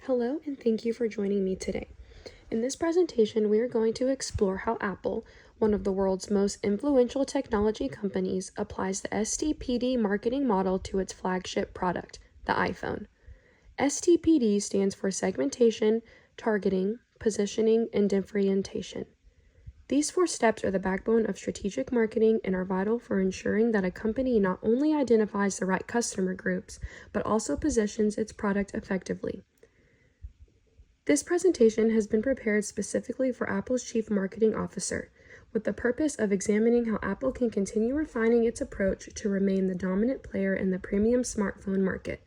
Hello, and thank you for joining me today. In this presentation, we are going to explore how Apple, one of the world's most influential technology companies, applies the STPD marketing model to its flagship product, the iPhone. STPD stands for segmentation, targeting, positioning, and differentiation. These 4 steps are the backbone of strategic marketing and are vital for ensuring that a company not only identifies the right customer groups, but also positions its product effectively. This presentation has been prepared specifically for Apple's Chief Marketing Officer, with the purpose of examining how Apple can continue refining its approach to remain the dominant player in the premium smartphone market.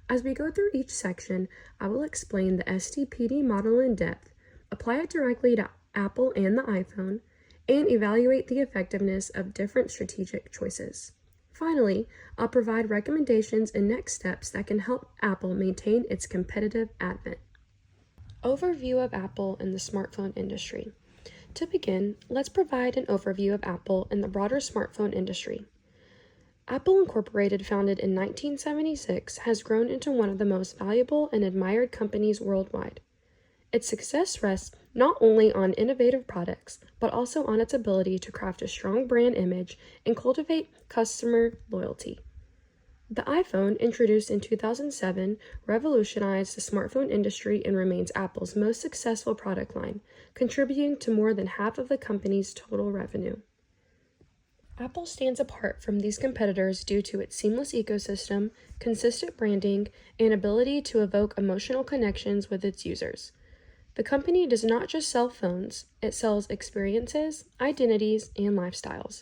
As we go through each section, I will explain the STPD model in depth, apply it directly to Apple and the iPhone, and evaluate the effectiveness of different strategic choices. Finally, I'll provide recommendations and next steps that can help Apple maintain its competitive advantage. Overview of Apple in the smartphone industry. To begin, let's provide an overview of Apple in the broader smartphone industry. Apple Incorporated, founded in 1976, has grown into one of the most valuable and admired companies worldwide. Its success rests not only on innovative products, but also on its ability to craft a strong brand image and cultivate customer loyalty. The iPhone, introduced in 2007, revolutionized the smartphone industry and remains Apple's most successful product line, contributing to more than half of the company's total revenue. Apple stands apart from these competitors due to its seamless ecosystem, consistent branding, and ability to evoke emotional connections with its users. The company does not just sell phones, it sells experiences, identities, and lifestyles.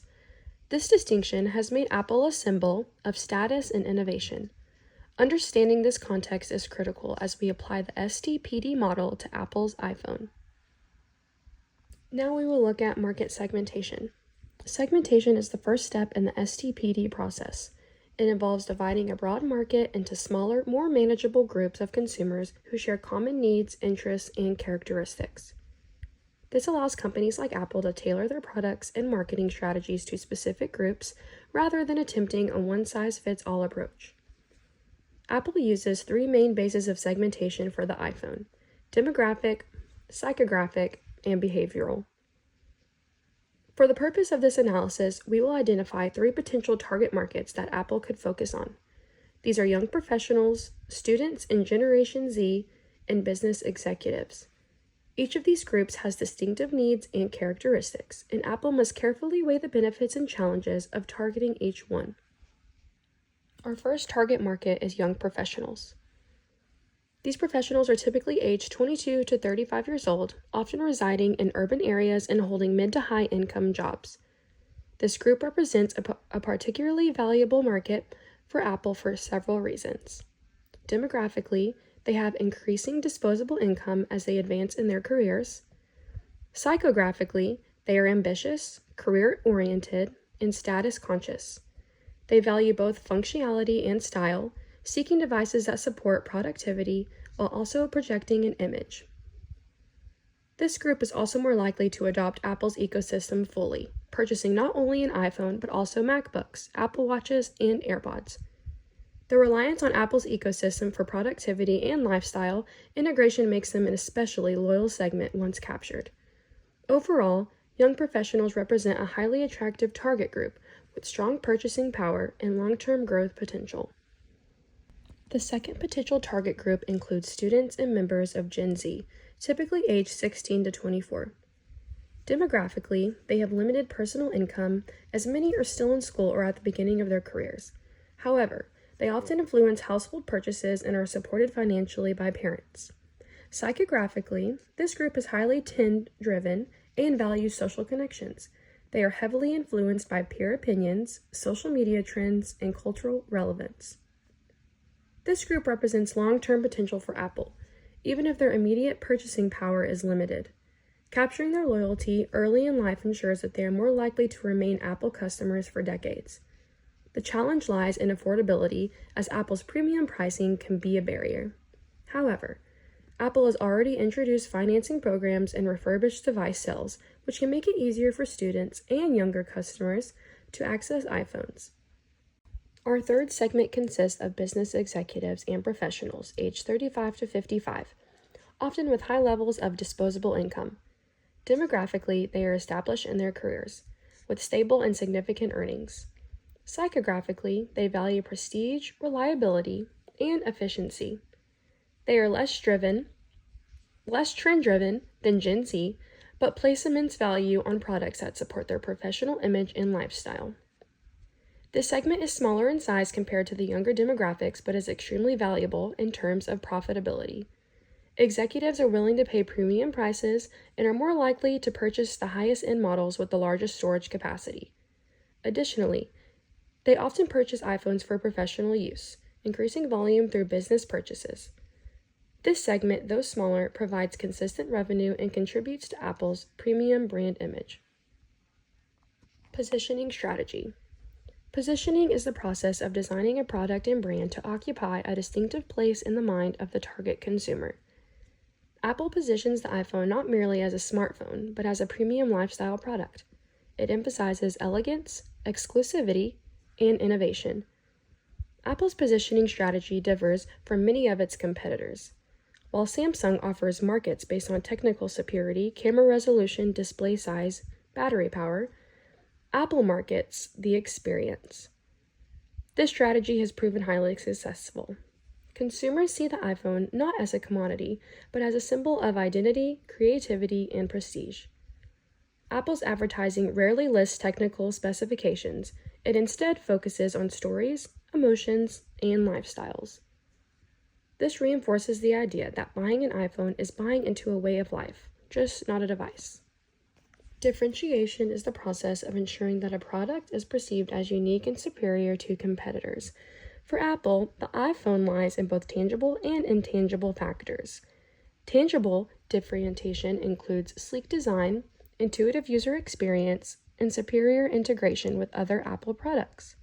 This distinction has made Apple a symbol of status and innovation. Understanding this context is critical as we apply the STPD model to Apple's iPhone. Now we will look at market segmentation. Segmentation is the first step in the STPD process. It involves dividing a broad market into smaller, more manageable groups of consumers who share common needs, interests, and characteristics. This allows companies like Apple to tailor their products and marketing strategies to specific groups rather than attempting a one-size-fits-all approach. Apple uses 3 main bases of segmentation for the iPhone: demographic, psychographic, and behavioral. For the purpose of this analysis, we will identify 3 potential target markets that Apple could focus on. These are young professionals, students in Generation Z, and business executives. Each of these groups has distinctive needs and characteristics, and Apple must carefully weigh the benefits and challenges of targeting each one. Our first target market is young professionals. These professionals are typically aged 22 to 35 years old, often residing in urban areas and holding mid to high income jobs. This group represents a particularly valuable market for Apple for several reasons. Demographically, they have increasing disposable income as they advance in their careers. Psychographically, they are ambitious, career-oriented, and status-conscious. They value both functionality and style, seeking devices that support productivity while also projecting an image. This group is also more likely to adopt Apple's ecosystem fully, purchasing not only an iPhone but also MacBooks, Apple Watches, and AirPods. The reliance on Apple's ecosystem for productivity and lifestyle integration makes them an especially loyal segment once captured. Overall, young professionals represent a highly attractive target group with strong purchasing power and long-term growth potential. The second potential target group includes students and members of Gen Z, typically aged 16 to 24. Demographically, they have limited personal income, as many are still in school or at the beginning of their careers. However, they often influence household purchases and are supported financially by parents. Psychographically, this group is highly trend-driven and values social connections. They are heavily influenced by peer opinions, social media trends, and cultural relevance. This group represents long-term potential for Apple, even if their immediate purchasing power is limited. Capturing their loyalty early in life ensures that they are more likely to remain Apple customers for decades. The challenge lies in affordability, as Apple's premium pricing can be a barrier. However, Apple has already introduced financing programs and refurbished device sales, which can make it easier for students and younger customers to access iPhones. Our third segment consists of business executives and professionals aged 35 to 55, often with high levels of disposable income. Demographically, they are established in their careers, with stable and significant earnings. Psychographically, they value prestige, reliability, and efficiency. They are less trend-driven than Gen Z, but place immense value on products that support their professional image and lifestyle. This segment is smaller in size compared to the younger demographics, but is extremely valuable in terms of profitability. Executives are willing to pay premium prices and are more likely to purchase the highest-end models with the largest storage capacity. Additionally, they often purchase iPhones for professional use, increasing volume through business purchases. This segment, though smaller, provides consistent revenue and contributes to Apple's premium brand image. Positioning strategy. Positioning is the process of designing a product and brand to occupy a distinctive place in the mind of the target consumer. Apple positions the iPhone not merely as a smartphone, but as a premium lifestyle product. It emphasizes elegance, exclusivity, and innovation. Apple's positioning strategy differs from many of its competitors. While Samsung offers markets based on technical superiority, camera resolution, display size, battery power, Apple markets the experience. This strategy has proven highly successful. Consumers see the iPhone not as a commodity, but as a symbol of identity, creativity, and prestige. Apple's advertising rarely lists technical specifications. It instead focuses on stories, emotions, and lifestyles. This reinforces the idea that buying an iPhone is buying into a way of life, just not a device. Differentiation is the process of ensuring that a product is perceived as unique and superior to competitors. For Apple, the iPhone lies in both tangible and intangible factors. Tangible differentiation includes sleek design, intuitive user experience, and superior integration with other Apple products.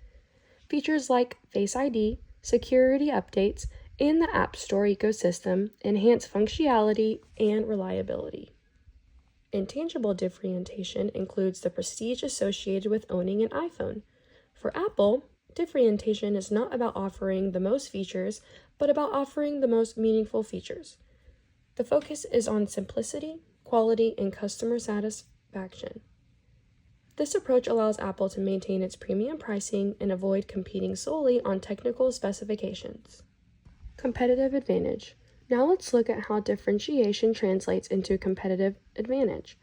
Features like Face ID, security updates, and the App Store ecosystem enhance functionality and reliability. Intangible differentiation includes the prestige associated with owning an iPhone. For Apple, differentiation is not about offering the most features, but about offering the most meaningful features. The focus is on simplicity, quality, and customer satisfaction. This approach allows Apple to maintain its premium pricing and avoid competing solely on technical specifications. Competitive advantage. Now let's look at how differentiation translates into competitive advantage.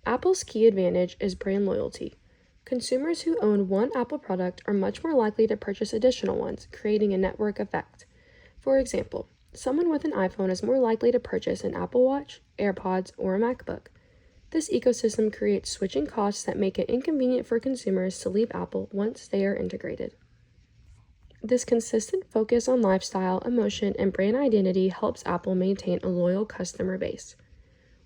Apple's key advantage is brand loyalty. Consumers who own one Apple product are much more likely to purchase additional ones, creating a network effect. For example, someone with an iPhone is more likely to purchase an Apple Watch, AirPods, or a MacBook. This ecosystem creates switching costs that make it inconvenient for consumers to leave Apple once they are integrated. This consistent focus on lifestyle, emotion, and brand identity helps Apple maintain a loyal customer base.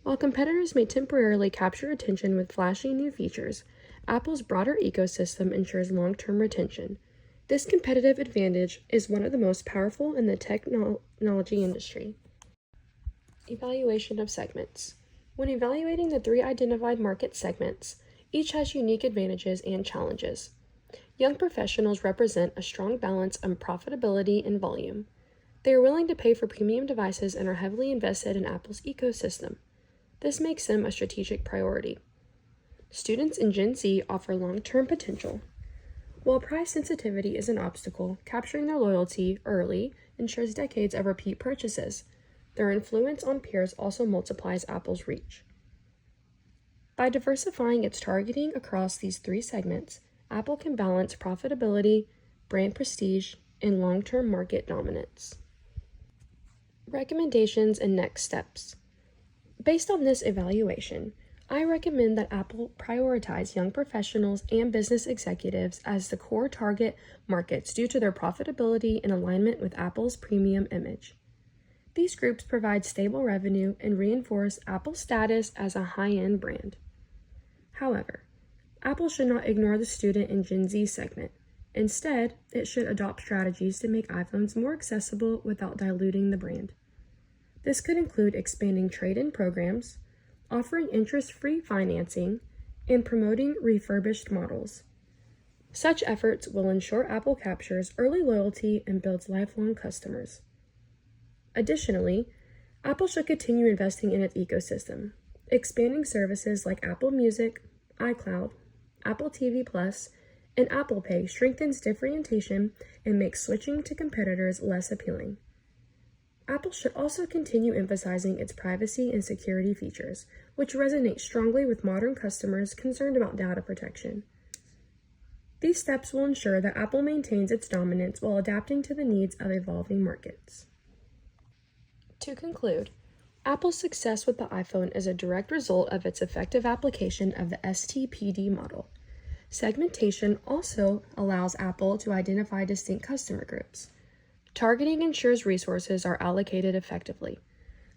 While competitors may temporarily capture attention with flashy new features, Apple's broader ecosystem ensures long-term retention. This competitive advantage is one of the most powerful in the technology industry. Evaluation of segments. When evaluating the three identified market segments, each has unique advantages and challenges. Young professionals represent a strong balance of profitability and volume. They are willing to pay for premium devices and are heavily invested in Apple's ecosystem. This makes them a strategic priority. Students in Gen Z offer long-term potential. While price sensitivity is an obstacle, capturing their loyalty early ensures decades of repeat purchases. Their influence on peers also multiplies Apple's reach. By diversifying its targeting across these three segments, Apple can balance profitability, brand prestige, and long-term market dominance. Recommendations and next steps. Based on this evaluation, I recommend that Apple prioritize young professionals and business executives as the core target markets due to their profitability and alignment with Apple's premium image. These groups provide stable revenue and reinforce Apple's status as a high-end brand. However, Apple should not ignore the student and Gen Z segment. Instead, it should adopt strategies to make iPhones more accessible without diluting the brand. This could include expanding trade-in programs, offering interest-free financing, and promoting refurbished models. Such efforts will ensure Apple captures early loyalty and builds lifelong customers. Additionally, Apple should continue investing in its ecosystem, expanding services like Apple Music, iCloud, Apple TV Plus, and Apple Pay strengthens differentiation and makes switching to competitors less appealing. Apple should also continue emphasizing its privacy and security features, which resonate strongly with modern customers concerned about data protection. These steps will ensure that Apple maintains its dominance while adapting to the needs of evolving markets. To conclude, Apple's success with the iPhone is a direct result of its effective application of the STPD model. Segmentation also allows Apple to identify distinct customer groups. Targeting ensures resources are allocated effectively.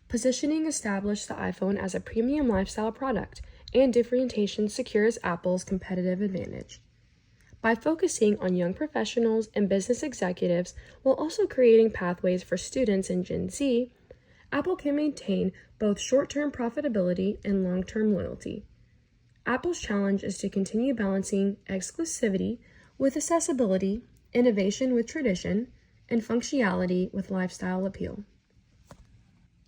Positioning established the iPhone as a premium lifestyle product, and differentiation secures Apple's competitive advantage. By focusing on young professionals and business executives while also creating pathways for students and Gen Z, Apple can maintain both short-term profitability and long-term loyalty. Apple's challenge is to continue balancing exclusivity with accessibility, innovation with tradition, and functionality with lifestyle appeal.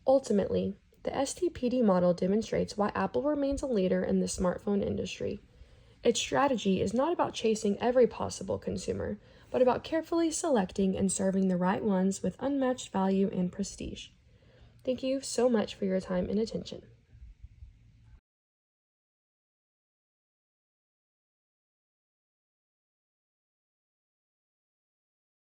Ultimately, the STPD model demonstrates why Apple remains a leader in the smartphone industry. Its strategy is not about chasing every possible consumer, but about carefully selecting and serving the right ones with unmatched value and prestige. Thank you so much for your time and attention.